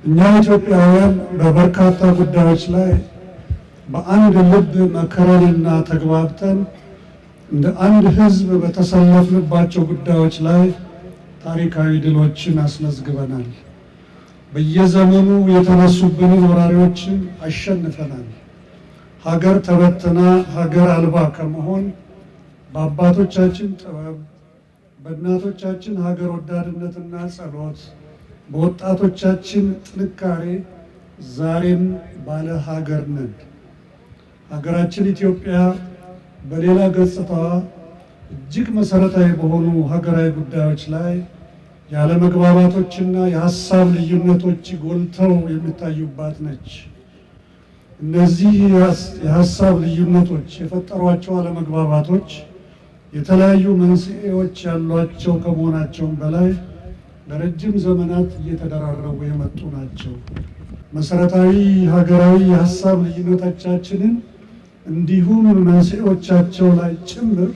እኛ ኢትዮጵያውያን በበርካታ ጉዳዮች ላይ በአንድ ልብ መከረንና ተግባብተን እንደ አንድ ሕዝብ በተሰለፍንባቸው ጉዳዮች ላይ ታሪካዊ ድሎችን አስመዝግበናል። በየዘመኑ የተነሱብንን ወራሪዎችን አሸንፈናል። ሀገር ተበትና ሀገር አልባ ከመሆን በአባቶቻችን ጥበብ፣ በእናቶቻችን ሀገር ወዳድነትና ጸሎት፣ በወጣቶቻችን ጥንካሬ ዛሬም ባለ ሀገር ነን። ሀገራችን ኢትዮጵያ በሌላ ገጽታዋ እጅግ መሰረታዊ በሆኑ ሀገራዊ ጉዳዮች ላይ ያለመግባባቶችና የሀሳብ ልዩነቶች ጎልተው የሚታዩባት ነች። እነዚህ የሀሳብ ልዩነቶች የፈጠሯቸው አለመግባባቶች የተለያዩ መንስኤዎች ያሏቸው ከመሆናቸውም በላይ ለረጅም ዘመናት እየተደራረቡ የመጡ ናቸው። መሰረታዊ ሀገራዊ የሀሳብ ልዩነቶቻችንን እንዲሁም መንስኤዎቻቸው ላይ ጭምር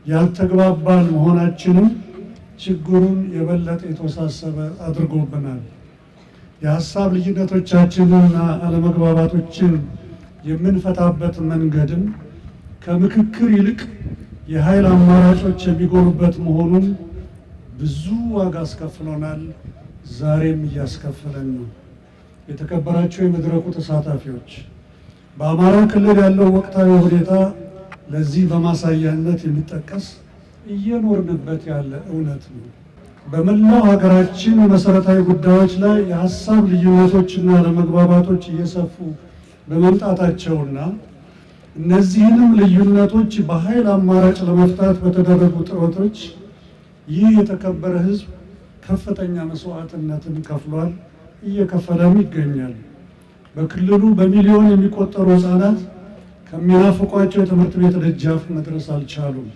ያልተግባባን መሆናችንም ችግሩን የበለጠ የተወሳሰበ አድርጎብናል። የሀሳብ ልዩነቶቻችንና አለመግባባቶችን የምንፈታበት መንገድም ከምክክር ይልቅ የኃይል አማራጮች የሚጎሉበት መሆኑን ብዙ ዋጋ አስከፍሎናል፣ ዛሬም እያስከፈለን ነው። የተከበራቸው የመድረኩ ተሳታፊዎች፣ በአማራ ክልል ያለው ወቅታዊ ሁኔታ ለዚህ በማሳያነት የሚጠቀስ እየኖርንበት ያለ እውነት ነው። በመላው ሀገራችን መሰረታዊ ጉዳዮች ላይ የሀሳብ ልዩነቶችና አለመግባባቶች እየሰፉ በመምጣታቸውና እነዚህንም ልዩነቶች በኃይል አማራጭ ለመፍታት በተደረጉ ጥረቶች ይህ የተከበረ ሕዝብ ከፍተኛ መስዋዕትነትን ከፍሏል፣ እየከፈለም ይገኛል። በክልሉ በሚሊዮን የሚቆጠሩ ሕፃናት ከሚናፍቋቸው የትምህርት ቤት ደጃፍ መድረስ አልቻሉም።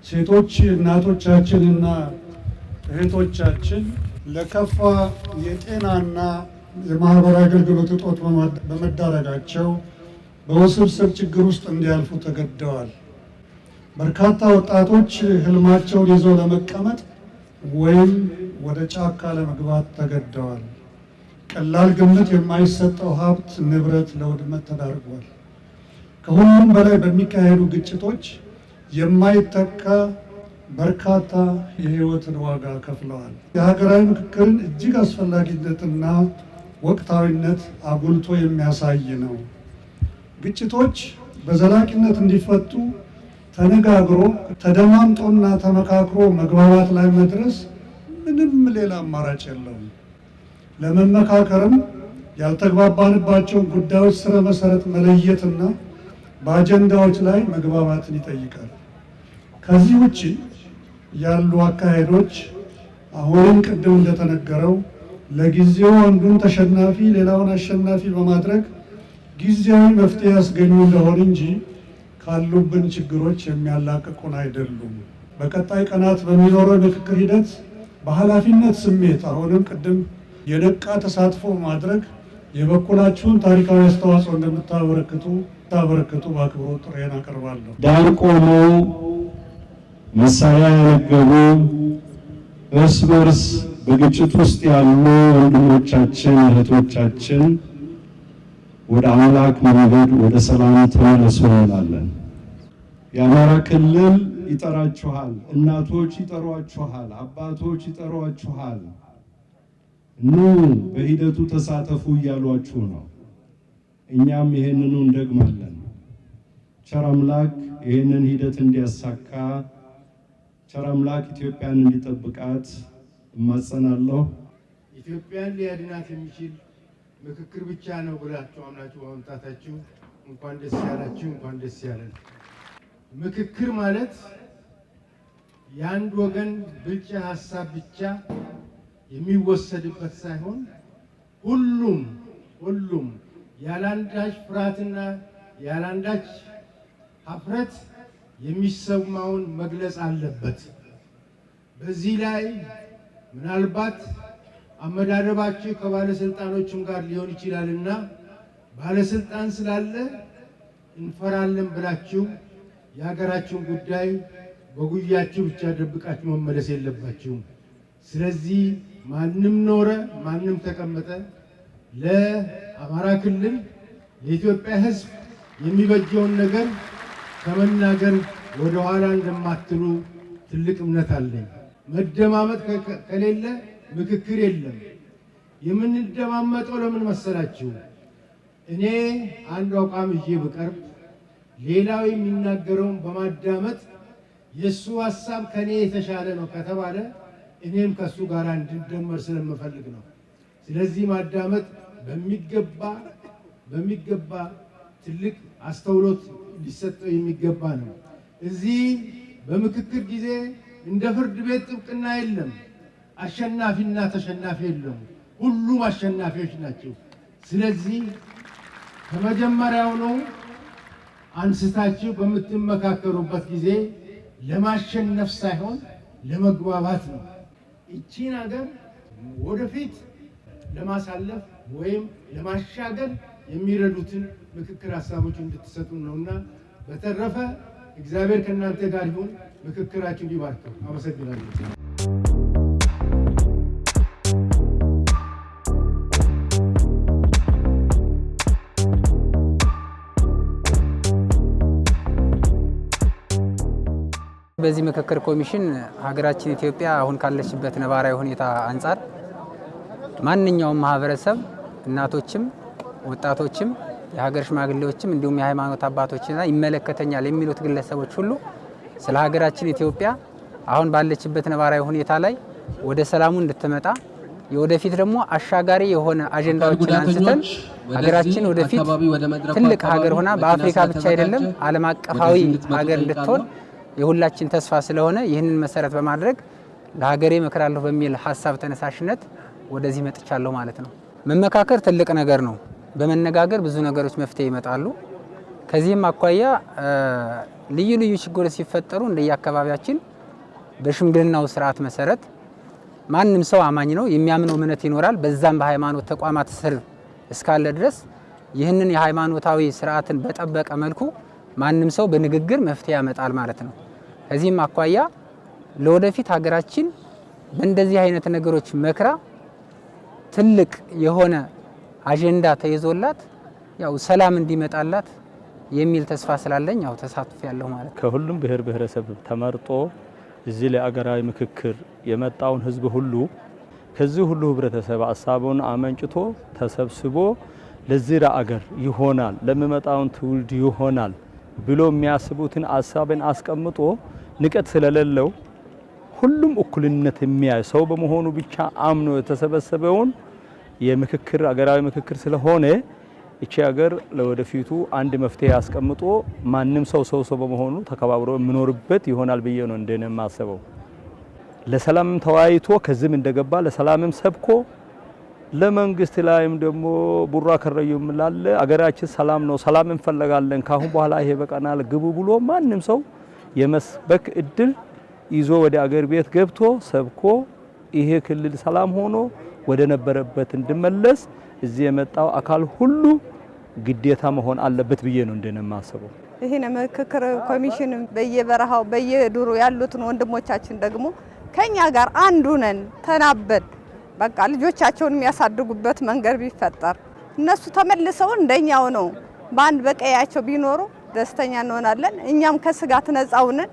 ሴቶች እናቶቻችንና እህቶቻችን ለከፋ የጤናና የማህበራዊ አገልግሎት እጦት በመዳረጋቸው በውስብስብ ችግር ውስጥ እንዲያልፉ ተገደዋል። በርካታ ወጣቶች ህልማቸውን ይዘው ለመቀመጥ ወይም ወደ ጫካ ለመግባት ተገደዋል። ቀላል ግምት የማይሰጠው ሀብት ንብረት ለውድመት ተዳርጓል። ከሁሉም በላይ በሚካሄዱ ግጭቶች የማይተካ በርካታ የህይወትን ዋጋ ከፍለዋል። የሀገራዊ ምክክርን እጅግ አስፈላጊነትና ወቅታዊነት አጉልቶ የሚያሳይ ነው። ግጭቶች በዘላቂነት እንዲፈቱ ተነጋግሮ ተደማምጦና ተመካክሮ መግባባት ላይ መድረስ ምንም ሌላ አማራጭ የለውም። ለመመካከርም ያልተግባባንባቸውን ጉዳዮች ስረ መሰረት መለየትና በአጀንዳዎች ላይ መግባባትን ይጠይቃል። ከዚህ ውጪ ያሉ አካሄዶች አሁንም ቅድም እንደተነገረው ለጊዜው አንዱን ተሸናፊ ሌላውን አሸናፊ በማድረግ ጊዜያዊ መፍትሄ ያስገኙ እንደሆነ እንጂ ካሉብን ችግሮች የሚያላቅቁን አይደሉም። በቀጣይ ቀናት በሚኖረው የምክክር ሂደት በኃላፊነት ስሜት አሁንም ቅድም የነቃ ተሳትፎ ማድረግ የበኩላችሁን ታሪካዊ አስተዋጽኦ እንደምታበረክቱ በአክብሮት ጥሬን አቀርባለሁ። ዳር ቆመው መሳሪያ ያነገቡ እርስ በርስ በግጭት ውስጥ ያሉ ወንድሞቻችን እህቶቻችን ወደ አምላክ መንገድ ወደ ሰላም ተመለሱ እንላለን። የአማራ ክልል ይጠራችኋል፣ እናቶች ይጠሯችኋል፣ አባቶች ይጠሯችኋል፣ ኑ በሂደቱ ተሳተፉ እያሏችሁ ነው። እኛም ይሄንኑ እንደግማለን። ቸር አምላክ ይሄንን ሂደት እንዲያሳካ፣ ቸር አምላክ ኢትዮጵያን እንዲጠብቃት እማጸናለሁ። ኢትዮጵያን ሊያድናት የሚችል ምክክር ብቻ ነው ብላችሁ አምናችሁ በመምጣታችሁ እንኳን ደስ ያላችሁ፣ እንኳን ደስ ያለን። ምክክር ማለት የአንድ ወገን ብልጫ ሀሳብ ብቻ የሚወሰድበት ሳይሆን ሁሉም ያላንዳች ፍርሃትና ያላንዳች ሀፍረት የሚሰማውን መግለጽ አለበት። በዚህ ላይ ምናልባት አመዳደባችሁ ከባለስልጣኖችም ጋር ሊሆን ይችላልና ባለስልጣን ስላለ እንፈራለን ብላችሁ የሀገራችሁን ጉዳይ በጉያችሁ ብቻ ደብቃችሁ መመለስ የለባችሁም። ስለዚህ ማንም ኖረ ማንም ተቀመጠ ለአማራ ክልል ለኢትዮጵያ ሕዝብ የሚበጀውን ነገር ከመናገር ወደ ኋላ እንደማትሉ ትልቅ እምነት አለኝ። መደማመጥ ከሌለ ምክክር የለም። የምንደማመጠው ለምን መሰላችሁ? እኔ አንድ አቋም ይዤ ብቀርብ ሌላው የሚናገረውን በማዳመጥ የሱ ሐሳብ ከኔ የተሻለ ነው ከተባለ እኔም ከሱ ጋር እንድደመር ስለምፈልግ ነው። ስለዚህ ማዳመጥ በሚገባ ትልቅ አስተውሎት ሊሰጠው የሚገባ ነው። እዚህ በምክክር ጊዜ እንደ ፍርድ ቤት ጥብቅና የለም። አሸናፊና ተሸናፊ የለም። ሁሉም አሸናፊዎች ናቸው። ስለዚህ ከመጀመሪያው ነው አንስታችሁ በምትመካከሩበት ጊዜ ለማሸነፍ ሳይሆን ለመግባባት ነው። እቺን ሀገር ወደፊት ለማሳለፍ ወይም ለማሻገር የሚረዱትን ምክክር ሀሳቦች እንድትሰጡ ነውና፣ በተረፈ እግዚአብሔር ከእናንተ ጋር ይሁን። ምክክራችሁ ይባርከው። አመሰግናለሁ። በዚህ ምክክር ኮሚሽን ሀገራችን ኢትዮጵያ አሁን ካለችበት ነባራዊ ሁኔታ አንጻር ማንኛውም ማህበረሰብ እናቶችም፣ ወጣቶችም፣ የሀገር ሽማግሌዎችም እንዲሁም የሃይማኖት አባቶችና ይመለከተኛል የሚሉት ግለሰቦች ሁሉ ስለ ሀገራችን ኢትዮጵያ አሁን ባለችበት ነባራዊ ሁኔታ ላይ ወደ ሰላሙ እንድትመጣ የወደፊት ደግሞ አሻጋሪ የሆነ አጀንዳዎችን አንስተን ሀገራችን ወደፊት ትልቅ ሀገር ሆና በአፍሪካ ብቻ አይደለም ዓለም አቀፋዊ ሀገር እንድትሆን የሁላችን ተስፋ ስለሆነ ይህንን መሰረት በማድረግ ለሀገሬ መከራለሁ በሚል ሀሳብ ተነሳሽነት ወደዚህ መጥቻለሁ ማለት ነው። መመካከር ትልቅ ነገር ነው። በመነጋገር ብዙ ነገሮች መፍትሄ ይመጣሉ። ከዚህም አኳያ ልዩ ልዩ ችግሮች ሲፈጠሩ እንደየአካባቢያችን በሽምግልናው ስርዓት መሰረት ማንም ሰው አማኝ ነው፣ የሚያምነው እምነት ይኖራል። በዛም በሃይማኖት ተቋማት ስር እስካለ ድረስ ይህንን የሃይማኖታዊ ስርዓትን በጠበቀ መልኩ ማንም ሰው በንግግር መፍትሄ ያመጣል ማለት ነው። ከዚህም አኳያ ለወደፊት ሀገራችን በእንደዚህ አይነት ነገሮች መክራ ትልቅ የሆነ አጀንዳ ተይዞላት ያው ሰላም እንዲመጣላት የሚል ተስፋ ስላለኝ ያው ተሳትፌያለሁ ማለት ነው። ከሁሉም ብሔር ብሔረሰብ ተመርጦ እዚህ ለአገራዊ ምክክር የመጣውን ህዝብ ሁሉ ከዚህ ሁሉ ህብረተሰብ ሀሳቡን አመንጭቶ ተሰብስቦ ለዚህ ለአገር ይሆናል ለሚመጣውን ትውልድ ይሆናል ብሎ የሚያስቡትን ሀሳብን አስቀምጦ ንቀት ስለሌለው ሁሉም እኩልነት የሚያይ ሰው በመሆኑ ብቻ አምኖ የተሰበሰበውን የምክክር አገራዊ ምክክር ስለሆነ እቺ ሀገር ለወደፊቱ አንድ መፍትሄ አስቀምጦ ማንም ሰው በመሆኑ ተከባብሮ የሚኖርበት ይሆናል ብዬ ነው እንደኔ የማስበው። ለሰላምም ተወያይቶ ከዚህም እንደገባ ለሰላምም ሰብኮ ለመንግስት ላይም ደግሞ ቡራ ከረዩም ላለ አገራችን ሰላም ነው፣ ሰላም እንፈልጋለን፣ ካሁን በኋላ ይሄ በቀናል ግቡ ብሎ ማንም ሰው የመስበክ እድል ይዞ ወደ አገር ቤት ገብቶ ሰብኮ ይሄ ክልል ሰላም ሆኖ ወደ ነበረበት እንድመለስ እዚህ የመጣው አካል ሁሉ ግዴታ መሆን አለበት ብዬ ነው እንደነማስበው። ይሄን ምክክር ኮሚሽን በየበረሃው በየዱሩ ያሉትን ወንድሞቻችን ደግሞ ከኛ ጋር አንዱ ነን ተናበድ በቃ ልጆቻቸውን የሚያሳድጉበት መንገድ ቢፈጠር እነሱ ተመልሰው እንደኛው ነው በአንድ በቀያቸው ቢኖሩ ደስተኛ እንሆናለን። እኛም ከስጋት ነፃ ሆነን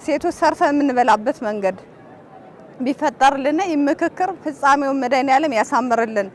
ሴቶች ሰርተን የምንበላበት መንገድ ቢፈጠርልን የምክክር ፍጻሜውን መድኃኔዓለም ያሳምርልን።